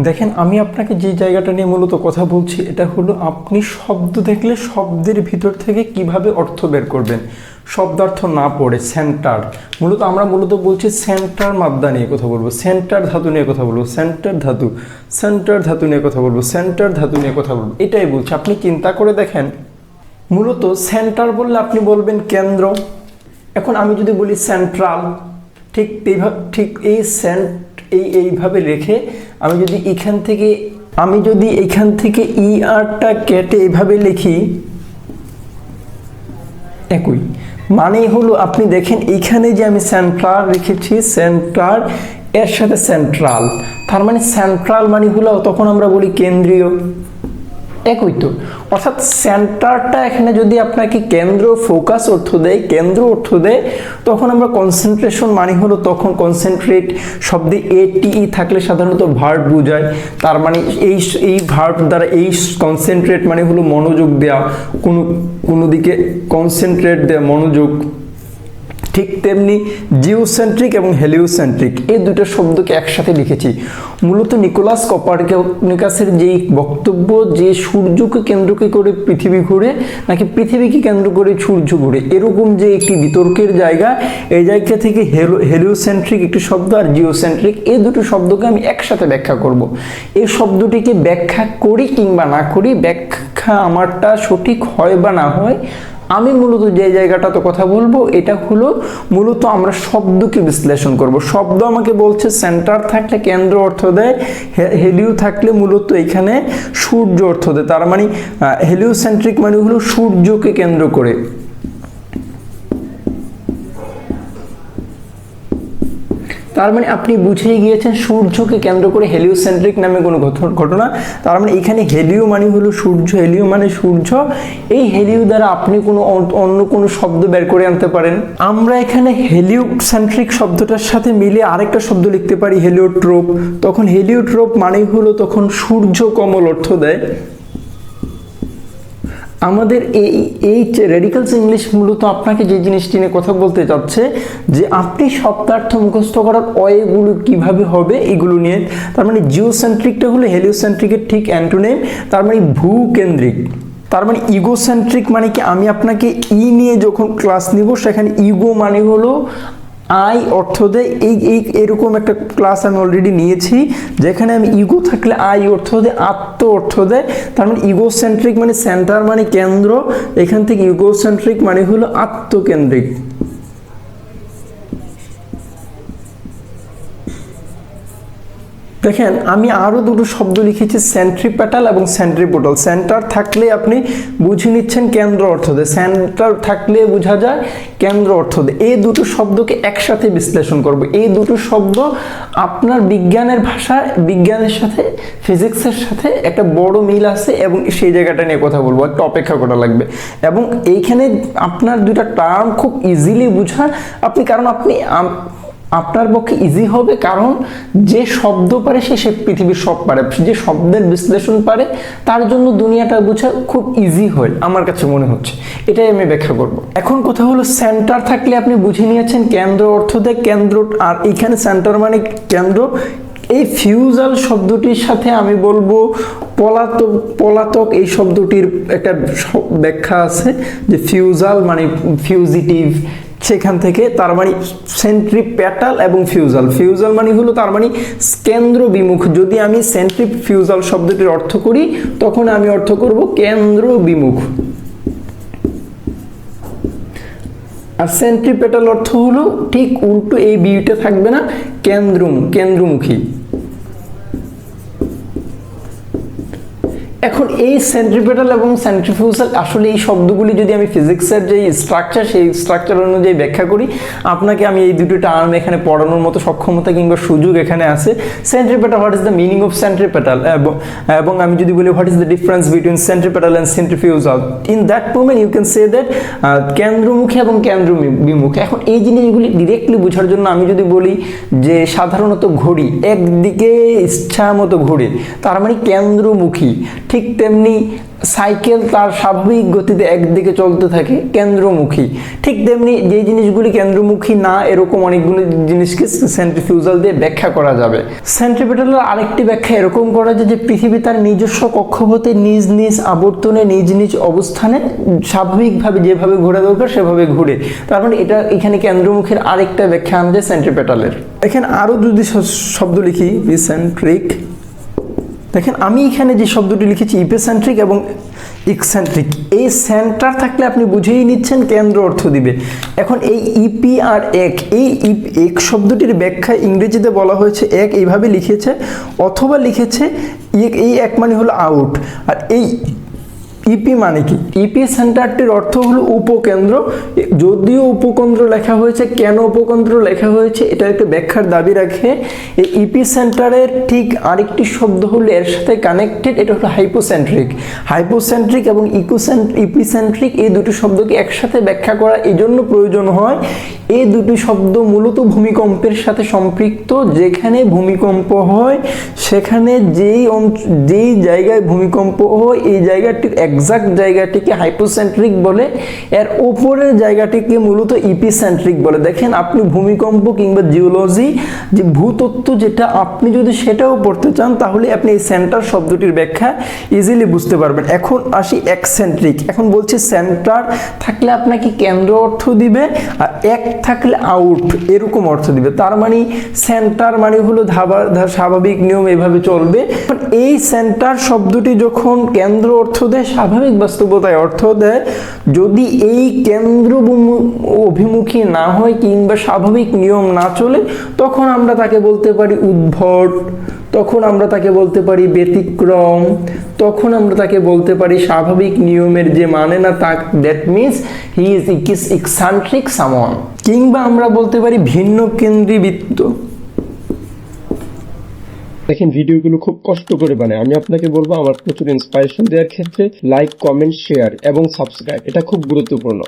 দেখেন, আমি আপনাকে যে জায়গাটা নিয়ে মূলত কথা বলছি এটা হলো আপনি শব্দ দেখলে শব্দের ভিতর থেকে কিভাবে অর্থ বের করবেন, শব্দার্থ না পড়ে। সেন্টার আমরা বলছি সেন্টার মাদ্দা নিয়ে কথা বলবো, সেন্টার ধাতু নিয়ে কথা বলবো, সেন্টার ধাতু নিয়ে কথা বলবো, সেন্টার ধাতু নিয়ে কথা বলবো, এটাই বলছি। আপনি চিন্তা করে দেখেন, মূলত সেন্টার বললে আপনি বলবেন কেন্দ্র। এখন আমি যদি বলি সেন্ট্রাল, ঠিক এইভাবে রেখে আমি যদি এখান থেকে ই আরটা কেটে এইভাবে লিখি, একই মানেই হলো। আপনি দেখেন এইখানে যে আমি সেন্ট্রাল রেখেছি, সেন্টার এর সাথে সেন্ট্রাল, তার মানে সেন্ট্রাল মানে হলো তখন আমরা বলি কেন্দ্রীয়, একই তো। অর্থাৎ সেন্টারটা এখানে যদি আপনাকে কেন্দ্র, ফোকাস অর্থ দেয়, কেন্দ্র অর্থ দেয়, তখন আমরা কনসেন্ট্রেশন মানে হলো তখন কনসেন্ট্রেট শব্দে এটিই থাকলে সাধারণত ভার্ব বোঝায়। তার মানে এই ভার্ব দ্বারা এই কনসেন্ট্রেট মানে হলো মনোযোগ দেওয়া, কোনো দিকে কনসেন্ট্রেট দেওয়া, মনোযোগ। ঠিক তেমনি জিওসেন্ট্রিক এবং হেলিওসেন্ট্রিক এই দুটো শব্দকে একসাথে লিখেছি। মূলত নিকোলাস কোপারনিকাসের যেই বক্তব্য যে সূর্যকে কেন্দ্র করে পৃথিবী ঘুরে নাকি পৃথিবীকে কেন্দ্র করে সূর্য ঘুরে, এরকম যে একটি বিতর্কের জায়গা, এই জায়গা থেকে হেলিওসেন্ট্রিক একটি শব্দ আর জিওসেন্ট্রিক এই দুটো শব্দকে আমি একসাথে ব্যাখ্যা করব। এই শব্দটিকে ব্যাখ্যা করি কিংবা না করি, ব্যাখ্যা আমারটা সঠিক হয় বা না হয়, আমি মূলত যে জায়গাটাতে কথা বলবো এটা হলো মূলত আমরা শব্দকে বিশ্লেষণ করব। শব্দ আমাকে বলছে সেন্টার থাকলে কেন্দ্র অর্থ দেয়, হেলিও থাকলে মূলত এখানে সূর্য অর্থ দেয়। তার মানে হেলিওসেন্ট্রিক মানে হলো সূর্যকে কেন্দ্র করে। তার মানে আপনি বুঝেই গিয়েছেন সূর্যকে কেন্দ্র করে হেলিওসেন্ট্রিক নামে কোনো ঘটনা। তার মানে এখানে হেলিও মানে হলো সূর্য, হেলিও মানে সূর্য। এই হেলিও দ্বারা আপনি অন্য কোনো শব্দ বের করে আনতে পারেন। আমরা এখানে হেলিওসেন্ট্রিক শব্দটার সাথে মিলে আরেকটা শব্দ লিখতে পারি হেলিওট্রোপ। তখন হেলিওট্রোপ মানেই হলো তখন সূর্য কমল অর্থ দেয়। আমাদের এই রেডিক্যালস ইংলিশ মূলত আপনাকে যে জিনিসটি নিয়ে কথা বলতে চাচ্ছে যে আপনি শব্দার্থ মুখস্থ করার ওয়েগুলো কিভাবে হবে এগুলো নিয়ে। তার মানে জিওসেন্ট্রিকটা হলো হেলিওসেন্ট্রিকের ঠিক অ্যান্টোনিম, তার মানে ভূকেন্দ্রিক। তার মানে ইগোসেন্ট্রিক মানে কি, আমি আপনাকে নিয়ে যখন ক্লাস নিব সেখানে ইগো মানে হলো আই অর্থ দেয়। এরকম একটা ক্লাস আমি অলরেডি নিয়েছি যেখানে আমি ইগো থাকলে আই অর্থ দেয়, আত্ম অর্থ দেয়। তার মানে ইগোসেন্ট্রিক মানে সেন্টার মানে কেন্দ্র, এখান থেকে ইগোসেন্ট্রিক মানে হলো আত্মকেন্দ্রিক। দেখেন, আমি আরো দুটো শব্দ লিখেছি সেন্ট্রিপেটাল এবং সেন্ট্রিপোটাল। সেন্টার থাকলে আপনি বুঝে নিচ্ছেন কেন্দ্র অর্থ দেয়, সেন্টার থাকলে বোঝা যায় কেন্দ্র অর্থ দেয়। এই দুটো শব্দকে একসাথে বিশ্লেষণ করব। এই দুটো শব্দ আপনার বিজ্ঞানের ভাষায়, বিজ্ঞানের সাথে ফিজিক্সের সাথে একটা বড় মিল আছে এবং সেই জায়গাটা নিয়ে কথা বলবো, একটু অপেক্ষা করা লাগবে। এবং এইখানে আপনার দুটা টার্ম খুব ইজিলি বোঝা আপনার পক্ষে ইজি হবে, কারণ যে শব্দ পারে সে পৃথিবীর সব পারে। যে শব্দের বিশ্লেষণ পারে তার জন্য দুনিয়াটা বোঝা খুব ইজি হয় আমার কাছে মনে হচ্ছে। এটাই আমি ব্যাখ্যা করব। এখন কথা হলো সেন্টার থাকলে আপনি বুঝে নিয়েছেন কেন্দ্র অর্থ দেয়, কেন্দ্র। আর এখানে সেন্টার মানে কেন্দ্র। এই ফিউজাল শব্দটির সাথে আমি বলবো পলাতক এই শব্দটির একটা ব্যাখ্যা আছে যে ফিউজাল মানে ফিউজিটিভ, সেখান থেকে। তার মানে সেন্ট্রিপেটাল এবং ফিউজাল মানে হলো তার মানে কেন্দ্র বিমুখ। যদি আমি সেন্ট্রিফিউজাল শব্দটির অর্থ করি তখন আমি অর্থ করব কেন্দ্র বিমুখ। আর সেন্ট্রিপেটাল অর্থ হলো ঠিক উল্টো, এই বিটা থাকবে না, কেন্দ্রমুখী। এখন এই সেন্ট্রিপেটাল এবং সেন্ট্রিফিউজাল আসলে এই শব্দগুলি যদি আমি ফিজিক্সের যে স্ট্রাকচার সেই স্ট্রাকচার অনুযায়ী ব্যাখ্যা করি, আপনাকে আমি এই দুটো টার্ম এখানে পড়ানোর মতো সক্ষমতা কিংবা সুযোগ এখানে আছে। Centripetal, what is the meaning of centripetal, এবং আমি যদি বলি what is the difference between centripetal and centrifugal, in that moment you can say that কেন্দ্রমুখী এবং কেন্দ্র বিমুখ। এখন এই জিনিসগুলি ডিরেক্টলি বোঝার জন্য আমি যদি বলি যে সাধারণত ঘড়ি একদিকে ইচ্ছা মতো ঘুরে, তার মানে কেন্দ্রমুখী। ঠিক ঠিক তেমনি সাইকেল তার স্বাভাবিক গতিতে একদিকে চলতে থাকে, কেন্দ্রমুখী। ঠিক তেমনি যে জিনিসগুলি কেন্দ্রমুখী না, এরকম অনেকগুলো জিনিসকে সেন্ট্রিফিউজাল দিয়ে ব্যাখ্যা করা যাবে। সেন্ট্রিপেটালের আরেকটি ব্যাখ্যা এরকম করা যায় যে পৃথিবী তার নিজস্ব কক্ষপথে নিজ নিজ আবর্তনে নিজ নিজ অবস্থানে স্বাভাবিকভাবে যেভাবে ঘোরা দরকার সেভাবে ঘুরে। তার মানে এটা এখানে কেন্দ্রমুখীর আরেকটা ব্যাখ্যা আনা যায় সেন্ট্রিপেটালের। এখানে আরো যদি শব্দ লিখি, ইসেন্ট্রিক, দেখেন আমি এখানে যে শব্দটি লিখেছি ইপিসেন্ট্রিক এবং ইকসেন্ট্রিক, এই সেন্টার থাকলে আপনি বুঝেই নিচ্ছেন কেন্দ্র অর্থ দিবে। এখন এই ইপি আর এক, এই এক শব্দটির ব্যাখ্যা ইংরেজিতে বলা হয়েছে এক, এইভাবে লিখেছে, অথবা লিখেছে এই এক মানে হলো আউট। আর এই ইপি মানে কি? ইপি সেন্টারটির অর্থ হলো উপকেন্দ্র। যদিও উপকেন্দ্র লেখা হয়েছে, কেন উপকেন্দ্র লেখা হয়েছে এটা একটা ব্যাখ্যার দাবি রাখে। এই ইপি সেন্টারের ঠিক আরেকটি শব্দ হলো এর সাথে কানেক্টেড, এটা হলো হাইপোসেন্ট্রিক। হাইপোসেন্ট্রিক এবং ইপিসেন্ট্রিক এই দুটি শব্দকে একসাথে ব্যাখ্যা করা এই জন্য প্রয়োজন হয়, এই দুটি শব্দ মূলত ভূমিকম্পের সাথে সম্পৃক্ত। যেখানে ভূমিকম্প হয় সেখানে যেই জায়গায় ভূমিকম্প হয় এই জায়গাটির এক্সাক্ট জায়গাটিকে হাইপোসেন্ট্রিক বলে, এর উপরের জায়গাটিকে মূলত ইপিসেন্ট্রিক বলে। দেখেন আপনি ভূমিকম্প কিংবা জিওলজি, যে ভূতত্ত্ব যেটা, আপনি যদি সেটাও পড়তে চান তাহলে আপনি এই সেন্টার শব্দটির ব্যাখ্যা ইজিলি বুঝতে পারবেন। এখন আসি এক্সেন্ট্রিক। এখন বলছি সেন্টার থাকলে আপনাকে কেন্দ্র অর্থ দিবে, আর এক থাকলে আউট এরকম অর্থ দিবে। তার মানে সেন্টার মানে হলো স্বাভাবিক নিয়ম এভাবে চলবে। এই সেন্টার শব্দটি যখন কেন্দ্র অর্থ দেয়, স্বাভাবিক বাস্তবতায় অর্থ দেয়, যদি এই কেন্দ্র অভিমুখী না হয় কিংবা স্বাভাবিক নিয়ম না চলে, তখন আমরা তাকে বলতে পারি উদ্ভট, তখন আমরা তাকে বলতে পারি ব্যতিক্রম, তখন আমরা তাকে বলতে পারি স্বাভাবিক নিয়মের যে মানে না তা, that means he is eccentric someone, কিংবা আমরা বলতে পারি ভিন্ন কেন্দ্রীবৃত্ত। দেখেন ভিডিওগুলো খুব কষ্ট করে বানায়, আমি আপনাকে বলবো আমার প্রচুর ইন্সপিরেশন দেওয়ার ক্ষেত্রে লাইক, কমেন্ট, শেয়ার এবং সাবস্ক্রাইব, এটা খুব গুরুত্বপূর্ণ।